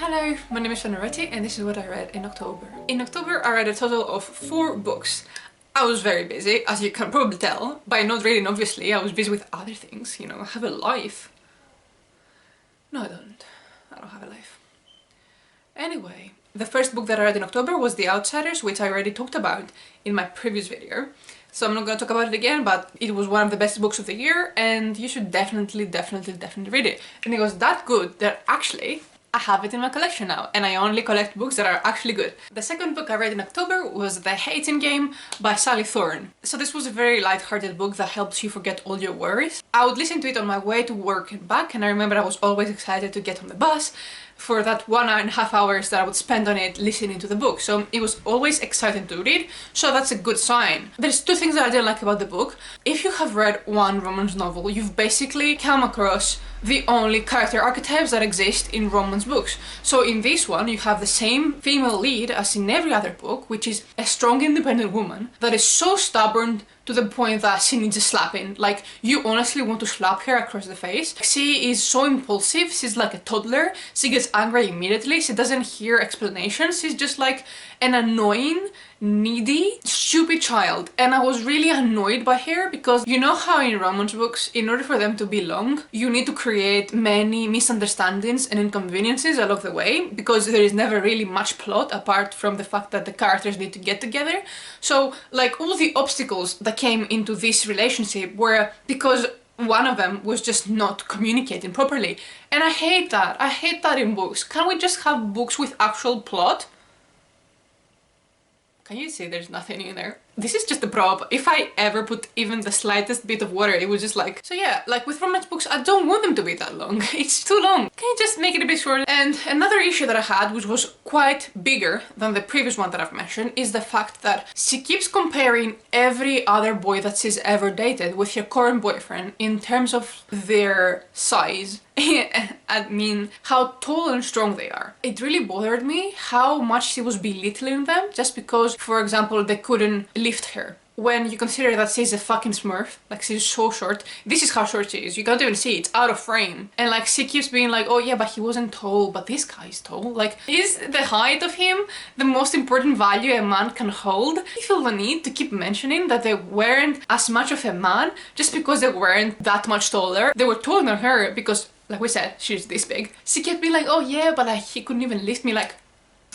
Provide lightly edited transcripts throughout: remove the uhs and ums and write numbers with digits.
Hello, my name is Vanarati and this is what I read in October. In October I read a total of 4 books. I was very busy, as you can probably tell. By not reading, obviously, I was busy with other things, you know, I have a life. No, I don't. I don't have a life. Anyway, the first book that I read in October was The Outsiders, which I already talked about in my previous video. So I'm not gonna talk about it again, but it was one of the best books of the year and you should definitely read it. And it was that good that actually I have it in my collection now, and I only collect books that are actually good. The second book I read in October was The Hating Game by Sally Thorne. So this was a very light-hearted book that helps you forget all your worries. I would listen to it on my way to work and back, and I remember I was always excited to get on the bus for that 1.5 hours that I would spend on it listening to the book. So it was always exciting to read, so that's a good sign. There's 2 things that I didn't like about the book. If you have read one romance novel, you've basically come across the only character archetypes that exist in romance books. So in this one, you have the same female lead as in every other book, which is a strong, independent woman that is so stubborn to the point that she needs a slapping. Like, you honestly want to slap her across the face. She is so impulsive, she's like a toddler, she gets angry immediately, she doesn't hear explanations, she's just like an annoying, needy, stupid child. And I was really annoyed by her because you know how in romance books, in order for them to be long, you need to create many misunderstandings and inconveniences along the way because there is never really much plot apart from the fact that the characters need to get together. So like all the obstacles that came into this relationship were because one of them was just not communicating properly. And I hate that. I hate that in books. Can we just have books with actual plot? Can you see there's nothing in there? This is just a prop. If I ever put even the slightest bit of water, it was just like... So yeah, like with romance books, I don't want them to be that long. It's too long. Can you just make it a bit shorter? And another issue that I had, which was quite bigger than the previous one that I've mentioned, is the fact that she keeps comparing every other boy that she's ever dated with her current boyfriend in terms of their size. I mean, how tall and strong they are. It really bothered me how much she was belittling them just because, for example, they couldn't lift her. When you consider that she's a fucking smurf, like she's so short, this is how short she is, you can't even see it, it's out of frame. And like she keeps being like, oh yeah, but he wasn't tall, but this guy is tall. Like, is the height of him the most important value a man can hold? I feel the need to keep mentioning that they weren't as much of a man just because they weren't that much taller. They were taller than her because, like we said, she's this big. She kept being like, oh yeah, but like he couldn't even lift me. Like,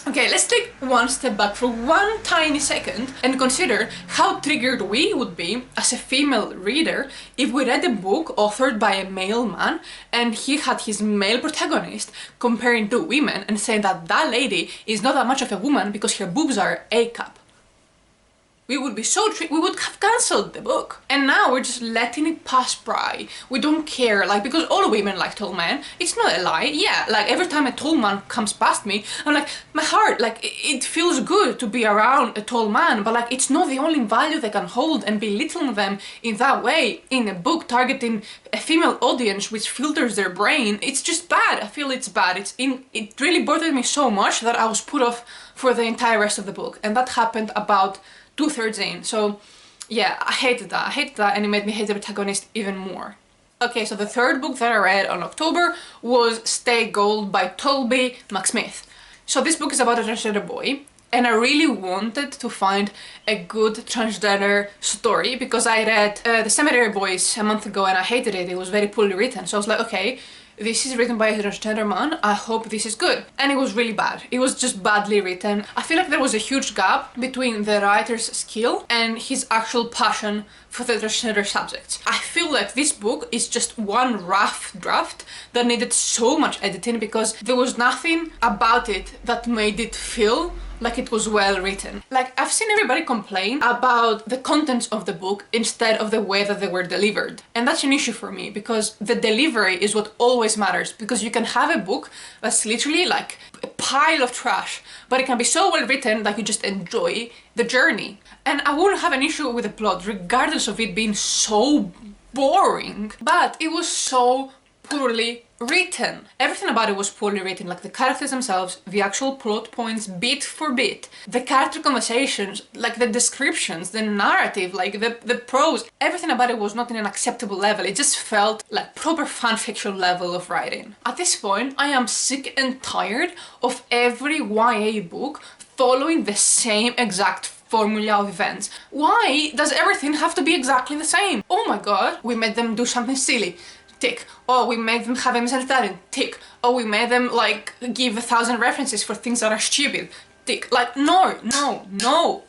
okay, let's take one step back for one tiny second and consider how triggered we would be as a female reader if we read a book authored by a male man and he had his male protagonist comparing 2 women and saying that that lady is not that much of a woman because her boobs are A cup. We would be so we would have cancelled the book. And now we're just letting it pass by. We don't care, like, because all women like tall men. It's not a lie. Yeah, like every time a tall man comes past me, I'm like, my heart, like, it feels good to be around a tall man, but like, it's not the only value they can hold, and belittling them in that way in a book targeting a female audience which filters their brain, it's just bad. I feel it's bad. It really bothered me so much that I was put off for the entire rest of the book, and that happened about 2/3 in. So yeah, I hated that and it made me hate the protagonist even more. Okay, so the third book that I read on October was Stay Gold by Toby McSmith. So this book is about a transgender boy, and I really wanted to find a good transgender story because I read The Cemetery Boys a month ago and I hated it. It was very poorly written, so I was like, okay, this is written by a transgender man, I hope this is good. And it was really bad. It was just badly written. I feel like there was a huge gap between the writer's skill and his actual passion for the transgender subjects. I feel like this book is just one rough draft that needed so much editing because there was nothing about it that made it feel like it was well written. Like, I've seen everybody complain about the contents of the book instead of the way that they were delivered. And that's an issue for me because the delivery is what always matters, because you can have a book that's literally like a pile of trash, but it can be so well written that you just enjoy the journey. And I wouldn't have an issue with the plot regardless of it being so boring, but it was so poorly written. Everything about it was poorly written, like the characters themselves, the actual plot points bit for bit, the character conversations, like the descriptions, the narrative, like the prose, everything about it was not in an acceptable level. It just felt like proper fanfiction level of writing. At this point, I am sick and tired of every YA book following the same exact formula of events. Why does everything have to be exactly the same? Oh my god, we made them do something silly. Tick. Oh, we made them have a misunderstanding. Tick. Oh, we made them like give 1,000 references for things that are stupid. Tick. Like, no.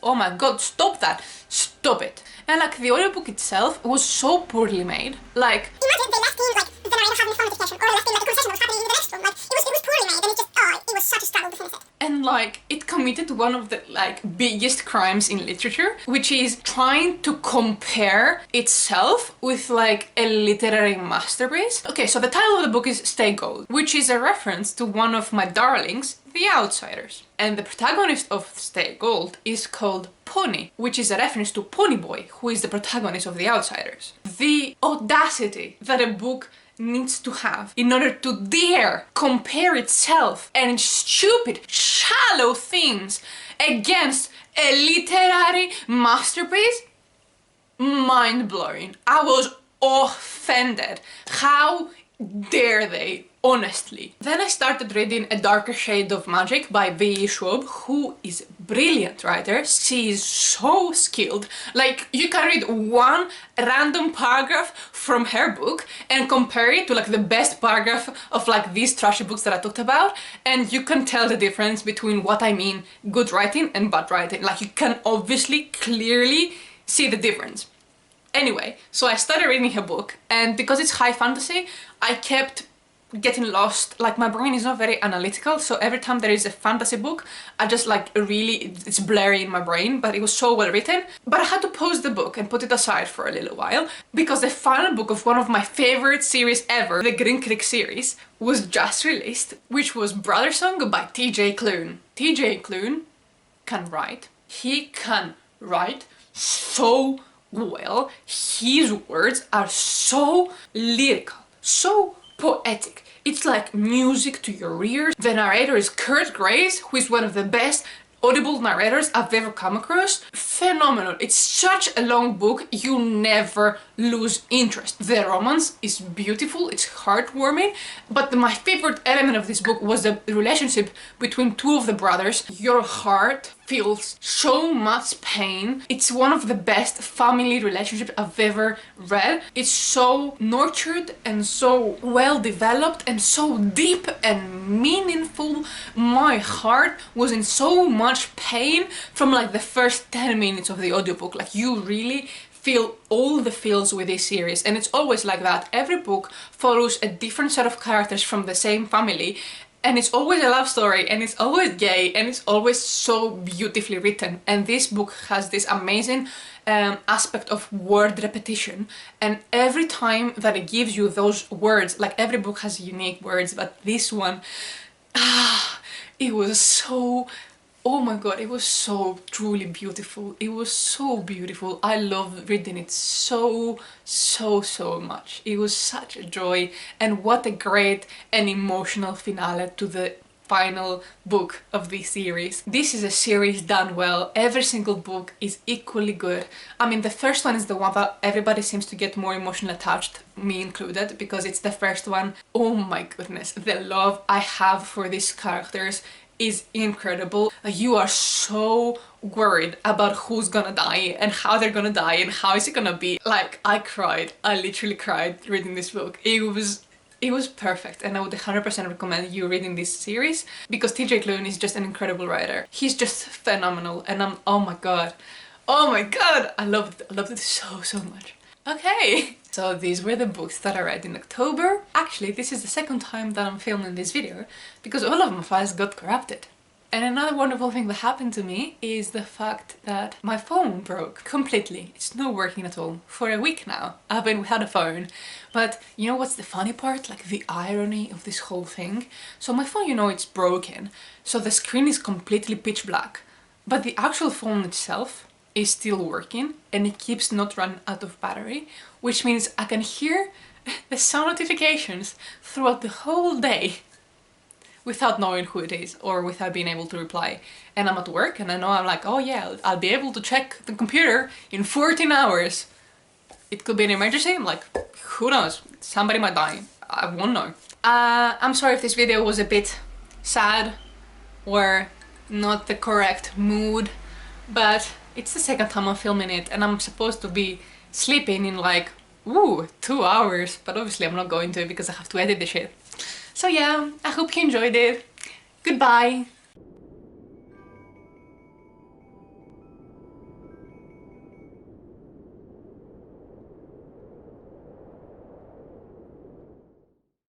Oh my god, stop that. Stop it. And like the audiobook itself was so poorly made. Like, imagine they left in like the narrator having a phone notification, or left in like a conversation that was happening in the next room. Like it was poorly made, and it was such a struggle to finish it. and like it committed one of the like biggest crimes in literature, which is trying to compare itself with like a literary masterpiece. Okay, so the title of the book is Stay Gold, which is a reference to one of my darlings, The Outsiders. And the protagonist of Stay Gold is called Pony, which is a reference to Ponyboy, who is the protagonist of The Outsiders. The audacity that a book needs to have in order to dare compare itself and its stupid, shallow things against a literary masterpiece, mind-blowing. I was offended. How dare they? Honestly. Then I started reading A Darker Shade of Magic by V.E. Schwab, who is a brilliant writer. She is so skilled. Like, you can read one random paragraph from her book and compare it to like the best paragraph of like these trashy books that I talked about, and you can tell the difference between what I mean good writing and bad writing. Like, you can obviously clearly see the difference. Anyway, so I started reading her book, and because it's high fantasy, I kept getting lost. Like, my brain is not very analytical, so every time there is a fantasy book, I just like really, it's blurry in my brain, but it was so well written. But I had to pause the book and put it aside for a little while, because the final book of one of my favorite series ever, the Green Creek series, was just released, which was Brothersong by T.J. Klune. T.J. Klune can write. He can write so well. His words are so lyrical, so poetic. It's like music to your ears. The narrator is Kurt Grace, who is one of the best audible narrators I've ever come across. Phenomenal. It's such a long book, you never lose interest. The romance is beautiful, it's heartwarming, but my favorite element of this book was the relationship between two of the brothers. Your heart feels so much pain. It's one of the best family relationships I've ever read. It's so nurtured and so well developed and so deep and meaningful. My heart was in so much pain from like the first 10 minutes of the audiobook. Like, you really feel all the feels with this series, and it's always like that. Every book follows a different set of characters from the same family, and it's always a love story, and it's always gay, and it's always so beautifully written. And this book has this amazing aspect of word repetition, and every time that it gives you those words, like every book has unique words, but this one, it was so, oh my god, it was so truly beautiful. It was so beautiful. I loved reading it so much. It was such a joy, and what a great and emotional finale to the final book of this series. This is a series done well. Every single book is equally good. I mean, the first one is the one that everybody seems to get more emotionally attached, me included, because it's the first one. Oh my goodness, the love I have for these characters is incredible. You are so worried about who's gonna die and how they're gonna die and how is it gonna be. Like, I cried. I literally cried reading this book. It was perfect, and I would 100% recommend you reading this series, because T.J. Klune is just an incredible writer. He's just phenomenal, and oh my god, I loved it so much. Okay, so these were the books that I read in October. Actually, this is the second time that I'm filming this video, because all of my files got corrupted. And another wonderful thing that happened to me is the fact that my phone broke completely. It's not working at all. For a week now, I've been without a phone. But you know what's the funny part? Like, the irony of this whole thing? So my phone, you know, it's broken. So the screen is completely pitch black. But the actual phone itself is still working and it keeps not running out of battery, which means I can hear the sound notifications throughout the whole day without knowing who it is or without being able to reply. And I'm at work and I know I'm like, oh yeah, I'll be able to check the computer in 14 hours. It could be an emergency. I'm like, who knows? Somebody might die. I won't know. I'm sorry if this video was a bit sad or not the correct mood, but it's the second time I'm filming it and I'm supposed to be sleeping in like, 2 hours, but obviously I'm not going to because I have to edit the shit. So yeah, I hope you enjoyed it. Goodbye!